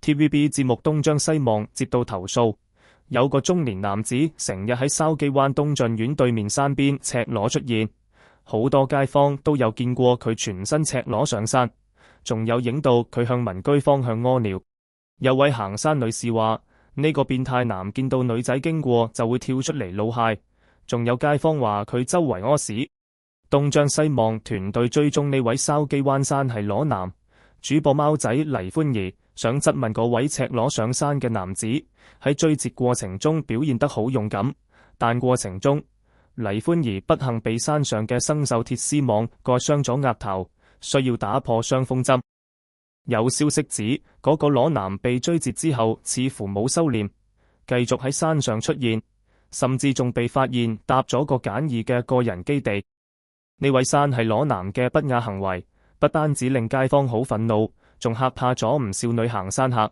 TVB 節目東張西望接到投訴，有個中年男子成日喺筲箕灣東駿苑對面山邊赤裸出現，好多街坊都有見過佢全身赤裸上山，仲有影到佢向民居方向屙尿。有位行山女士話，呢個變態男見到女仔經過就會跳出嚟露械，仲有街坊話佢周圍屙屎。東張西望團隊追蹤呢位筲箕灣山係裸男，主播貓仔黎歡怡想質問嗰位赤裸上山嘅男子喺追截過程中表現得好勇敢，但過程中黎歡怡不幸被山上嘅生鏽鐵絲網割傷咗額頭，需要打破傷風針。有消息指嗰個裸男被追截之後似乎冇收斂，繼續喺山上出現，甚至仲被發現搭咗個簡易嘅個人基地。呢位山係裸男嘅不雅行為，不單止令街坊好憤怒，仲嚇怕咗唔少女行山客。